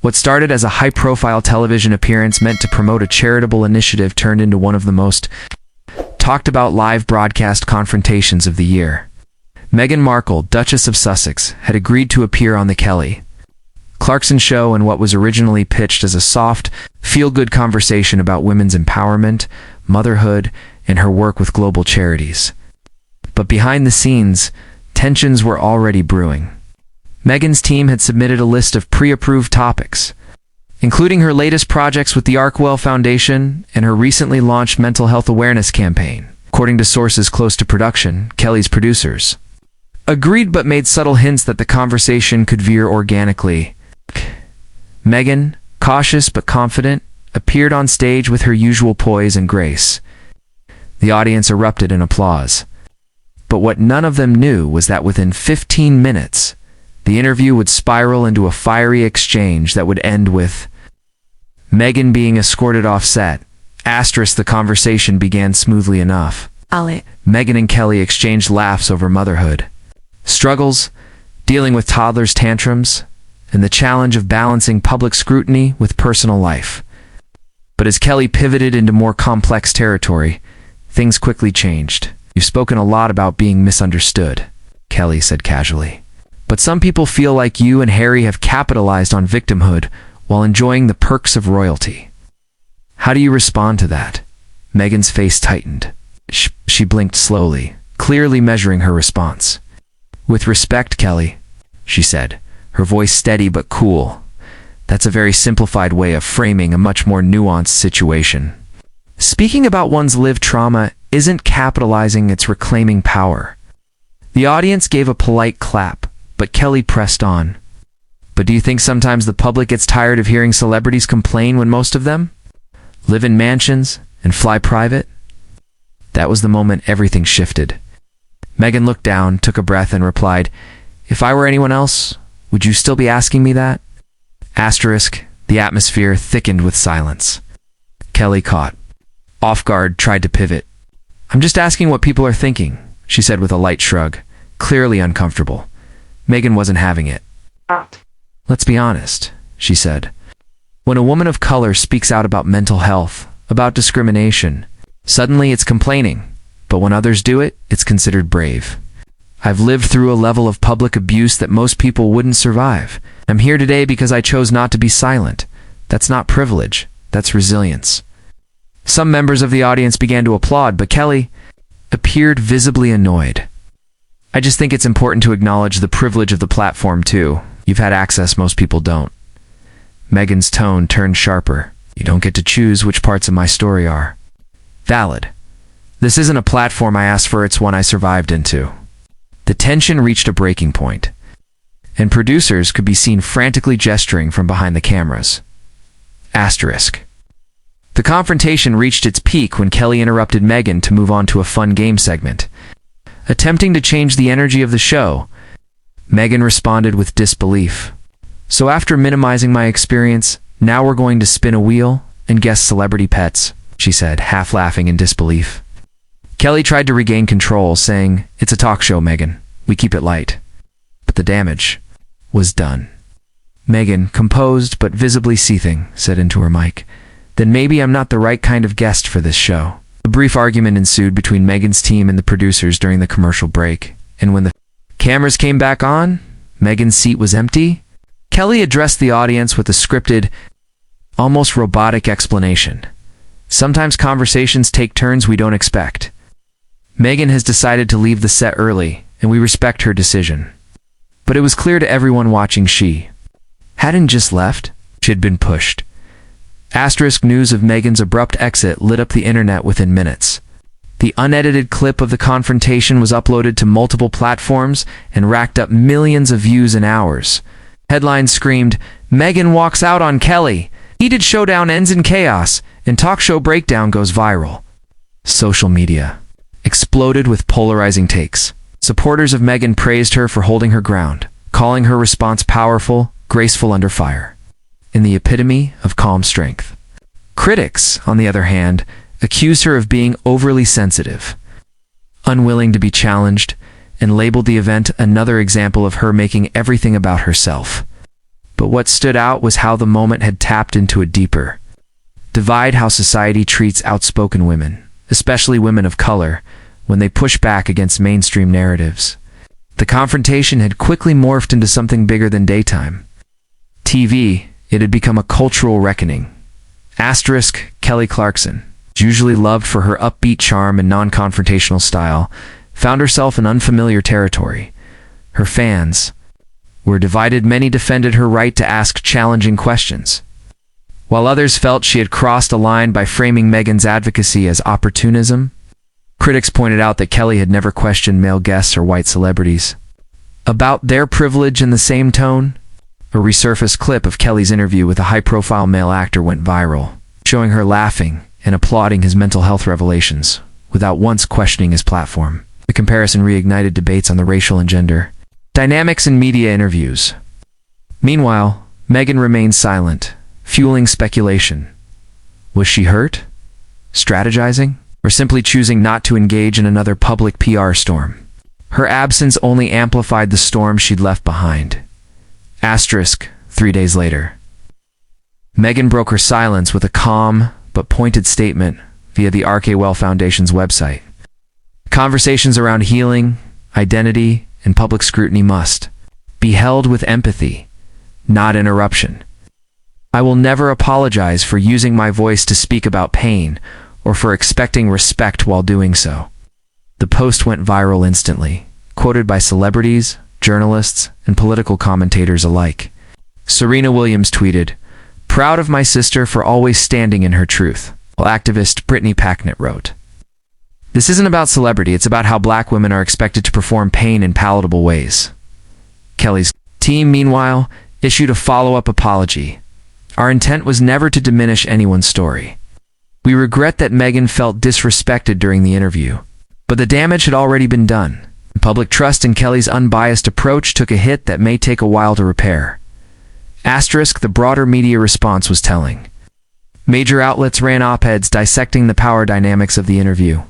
What started as a high-profile television appearance meant to promote a charitable initiative turned into one of the most talked-about live broadcast confrontations of the year. Meghan Markle, Duchess of Sussex, had agreed to appear on the Clarkson show in what was originally pitched as a soft, feel-good conversation about women's empowerment, motherhood, and her work with global charities. But behind the scenes, tensions were already brewing. Meghan's team had submitted a list of pre-approved topics, including her latest projects with the Arkwell Foundation and her recently launched mental health awareness campaign. According to sources close to production, Kelly's producers agreed but made subtle hints that the conversation could veer organically. Meghan, cautious but confident, appeared on stage with her usual poise and grace. The audience erupted in applause. But what none of them knew was that within 15 minutes, the interview would spiral into a fiery exchange that would end with Meghan being escorted off set. The conversation began smoothly enough. Meghan and Kelly exchanged laughs over motherhood, struggles, dealing with toddlers' tantrums, and the challenge of balancing public scrutiny with personal life. But as Kelly pivoted into more complex territory, things quickly changed. "You've spoken a lot about being misunderstood," Kelly said casually. "But some people feel like you and Harry have capitalized on victimhood while enjoying the perks of royalty. How do you respond to that?" Meghan's face tightened. She blinked slowly, clearly measuring her response. "With respect, Kelly," she said, her voice steady but cool. "That's a very simplified way of framing a much more nuanced situation. Speaking about one's lived trauma isn't capitalizing, it's reclaiming power." The audience gave a polite clap, but Kelly pressed on. "But do you think sometimes the public gets tired of hearing celebrities complain when most of them live in mansions and fly private?" That was the moment everything shifted. Meghan looked down, took a breath, and replied, "If I were anyone else, would you still be asking me that?" The atmosphere thickened with silence. Kelly, caught off guard, tried to pivot. "I'm just asking what people are thinking," she said with a light shrug, clearly uncomfortable. Meghan wasn't having it. "Let's be honest," she said. "When a woman of color speaks out about mental health, about discrimination, suddenly it's complaining. But when others do it, it's considered brave. I've lived through a level of public abuse that most people wouldn't survive. I'm here today because I chose not to be silent. That's not privilege, that's resilience." Some members of the audience began to applaud, but Kelly appeared visibly annoyed. "I just think it's important to acknowledge the privilege of the platform, too. You've had access most people don't." Meghan's tone turned sharper. "You don't get to choose which parts of my story are valid. This isn't a platform I asked for, it's one I survived into." The tension reached a breaking point, and producers could be seen frantically gesturing from behind the cameras. The confrontation reached its peak when Kelly interrupted Meghan to move on to a fun game segment. Attempting to change the energy of the show, Meghan responded with disbelief. "So after minimizing my experience, now we're going to spin a wheel and guess celebrity pets," she said, half laughing in disbelief. Kelly tried to regain control, saying, "It's a talk show, Meghan. We keep it light." But the damage was done. Meghan, composed but visibly seething, said into her mic, "Then maybe I'm not the right kind of guest for this show." A brief argument ensued between Meghan's team and the producers during the commercial break, and when the cameras came back on, Meghan's seat was empty. Kelly addressed the audience with a scripted, almost robotic explanation. "Sometimes conversations take turns we don't expect. Meghan has decided to leave the set early, and we respect her decision." But it was clear to everyone watching she hadn't just left, she had been pushed. News of Meghan's abrupt exit lit up the internet within minutes. The unedited clip of the confrontation was uploaded to multiple platforms and racked up millions of views in hours. Headlines screamed, "Meghan walks out on Kelly," "Heated showdown ends in chaos," and "Talk show breakdown goes viral." Social media exploded with polarizing takes. Supporters of Meghan praised her for holding her ground, calling her response powerful, graceful under fire, and the epitome of calm strength. Critics, on the other hand, accused her of being overly sensitive, unwilling to be challenged, and labeled the event another example of her making everything about herself. But what stood out was how the moment had tapped into a deeper divide, how society treats outspoken women, especially women of color, when they push back against mainstream narratives. The confrontation had quickly morphed into something bigger than daytime TV. It had become a cultural reckoning. Kelly Clarkson, usually loved for her upbeat charm and non-confrontational style, found herself in unfamiliar territory. Her fans were divided. Many defended her right to ask challenging questions, while others felt she had crossed a line by framing Meghan's advocacy as opportunism. Critics pointed out that Kelly had never questioned male guests or white celebrities about their privilege in the same tone. A resurfaced clip of Kelly's interview with a high-profile male actor went viral, showing her laughing and applauding his mental health revelations without once questioning his platform. The comparison reignited debates on the racial and gender dynamics in media interviews. Meanwhile, Meghan remained silent, fueling speculation. Was she hurt? Strategizing? Or simply choosing not to engage in another public PR storm? Her absence only amplified the storm she'd left behind. 3 days later. Meghan broke her silence with a calm but pointed statement via the RK Foundation's website. Conversations around healing, identity, and public scrutiny must be held with empathy, not interruption. I will never apologize for using my voice to speak about pain or for expecting respect while doing so. The post went viral instantly, quoted by celebrities, journalists, and political commentators alike. Serena Williams tweeted, "Proud of my sister for always standing in her truth," while activist Brittany Packnett wrote, "This isn't about celebrity, it's about how black women are expected to perform pain in palatable ways." Kelly's team, meanwhile, issued a follow-up apology. "Our intent was never to diminish anyone's story. We regret that Meghan felt disrespected during the interview, but the damage had already been done. Public trust in Kelly's unbiased approach took a hit that may take a while to repair." The broader media response was telling. Major outlets ran op-eds dissecting the power dynamics of the interview.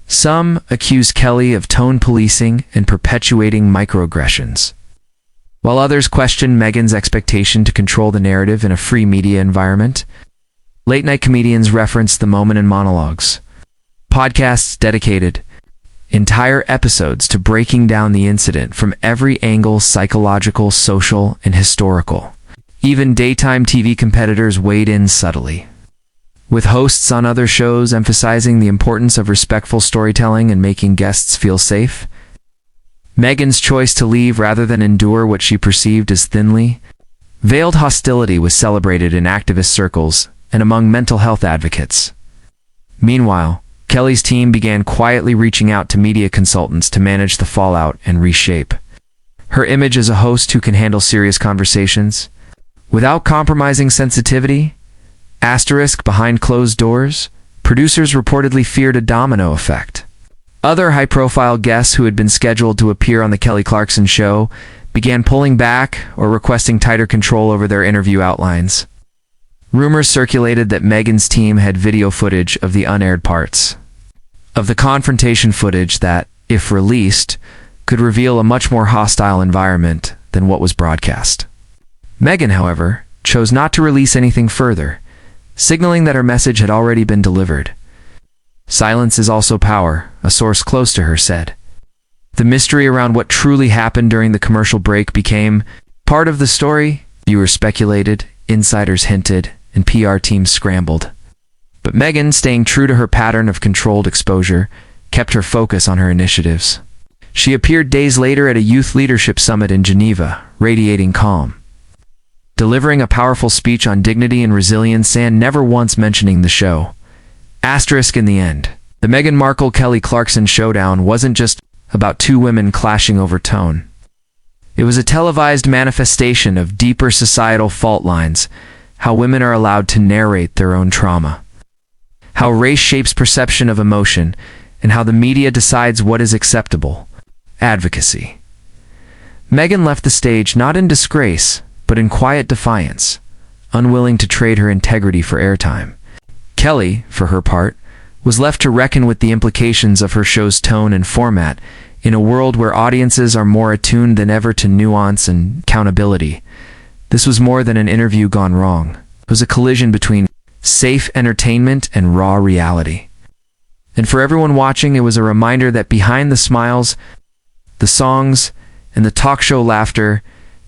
Some accused Kelly of tone policing and perpetuating microaggressions, while others questioned Meghan's expectation to control the narrative in a free media environment. Late-night comedians referenced the moment in monologues. Podcasts dedicated entire episodes to breaking down the incident from every angle: psychological, social, and historical. Even daytime TV competitors weighed in subtly, with hosts on other shows emphasizing the importance of respectful storytelling and making guests feel safe. Meghan's choice to leave rather than endure what she perceived as thinly veiled hostility was celebrated in activist circles and among mental health advocates. Meanwhile, Kelly's team began quietly reaching out to media consultants to manage the fallout and reshape her image as a host who can handle serious conversations without compromising sensitivity. Behind closed doors, producers reportedly feared a domino effect. Other high-profile guests who had been scheduled to appear on the Kelly Clarkson show began pulling back or requesting tighter control over their interview outlines. Rumors circulated that Meghan's team had video footage of the unaired parts of the confrontation, footage that, if released, could reveal a much more hostile environment than what was broadcast. Meghan, however, chose not to release anything further, signaling that her message had already been delivered. "Silence is also power," a source close to her said. The mystery around what truly happened during the commercial break became part of the story. Viewers speculated, insiders hinted, and PR teams scrambled. But Meghan, staying true to her pattern of controlled exposure, kept her focus on her initiatives. She appeared days later at a youth leadership summit in Geneva, radiating calm, delivering a powerful speech on dignity and resilience and never once mentioning the show. In the end, the Meghan Markle-Kelly Clarkson showdown wasn't just about two women clashing over tone. It was a televised manifestation of deeper societal fault lines: how women are allowed to narrate their own trauma, how race shapes perception of emotion, and how the media decides what is acceptable. Advocacy. Meghan left the stage not in disgrace, but in quiet defiance, unwilling to trade her integrity for airtime. Kelly, for her part, was left to reckon with the implications of her show's tone and format in a world where audiences are more attuned than ever to nuance and accountability. This was more than an interview gone wrong. It was a collision between safe entertainment and raw reality. And for everyone watching, it was a reminder that behind the smiles, the songs, and the talk show laughter,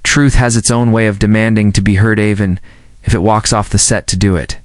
truth has its own way of demanding to be heard even if it walks off the set to do it.